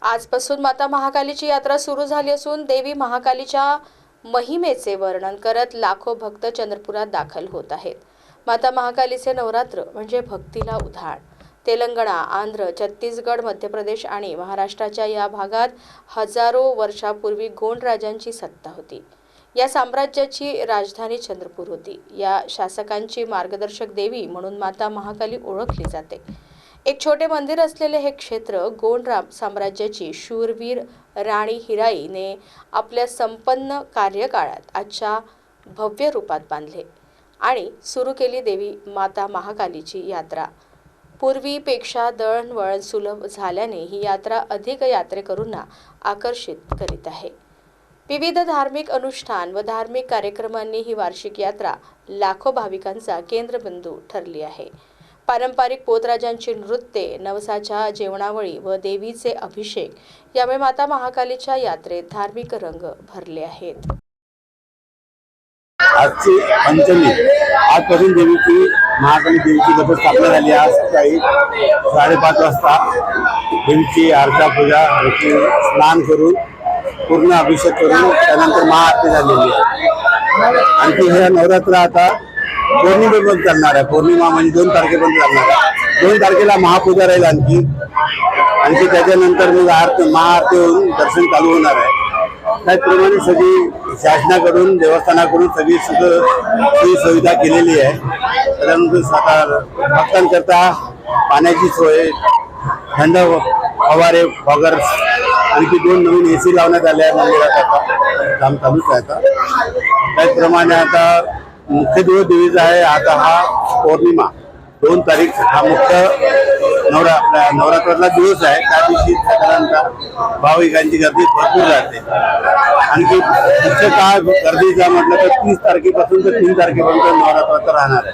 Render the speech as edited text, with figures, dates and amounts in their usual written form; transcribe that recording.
आजपासून माता महाकालीची यात्रा सुरू झाली असून देवी महाकालीच्या महिमेचे वर्णन करत लाखो भक्त चंद्रपुरात दाखल होत आहेत। माता महाकालीचे नवरात्र म्हणजे भक्तीला उधाण। तेलंगणा, आंध्र, छत्तीसगड, मध्य प्रदेश आणि महाराष्ट्राच्या या भागात हजारो वर्षापूर्वी गोंड राजांची सत्ता होती। या साम्राज्याची राजधानी चंद्रपूर होती। या शासकांची मार्गदर्शक देवी म्हणून माता महाकाली ओळखली जाते। एक छोटे मंदिर असलेले हे क्षेत्र गोंड साम्राज्याची शूरवीर राणी हिराईने आपल्या संपन्न कार्यकाळात आजच्या भव्य रूपात बांधले आणि सुरू केली देवी माता महाकालीची यात्रा। पूर्वीपेक्षा दळणवळण सुलभ झाल्याने ही यात्रा अधिक यात्रेकरूंना आकर्षित करीत आहे। विविध धार्मिक अनुष्ठान व धार्मिक कार्यक्रमांनी ही वार्षिक यात्रा लाखो भाविकांचा केंद्रबिंदू ठरली आहे। पारंपरिक पोतराजांची नृत्ये, नवसाच्या जेवणावळी व देवीचे अभिषेक यामुळे माता महाकालीच्या यात्रेत धार्मिक रंग भरले आहेत। आजची पंचमी, आजपासून देवीची महाकाली देवीची घटस्थापना झाली। आज सकाळी 5:30 वाजता देवीची आरती पूजा स्नान करून पूर्ण अभिषेक करून त्यानंतर महाआरती झालेली आहे। आणखी हे नवरात्र आता पौर्णिमेपर्यंत चालणार आहे। पौर्णिमा म्हणजे 2 तारखेपर्यंत चालणार आहे। 2 तारखेला महापूजा राहील। आणखी त्याच्यानंतर मग महाआरती होऊन दर्शन चालू होणार आहे। त्याचप्रमाणे सगळी शासनाकडून देवस्थानाकडून सगळी सोयी सुविधा केलेली आहे। त्यानंतर भक्तांकरता पाण्याची सोय, थंड फवारे वगैरे, आणखी 2 नवीन AC लावण्यात आले आहे। मंदिरात काम चालूच आहे। आता त्याचप्रमाणे आता मुख्य दिवस देवीचा आहे। आता हा पौर्णिमा 2 तारीख हा मुख्य नवरात्रातला दिवस आहे। त्या दिवशी साधारणतः भाविकांची गर्दी भरपूर राहते। आणखी मुख्य काळ गर्दीचा म्हटलं तर 30 तारखेपासून तर 3 तारखेपर्यंत नवरात्र राहणार आहे।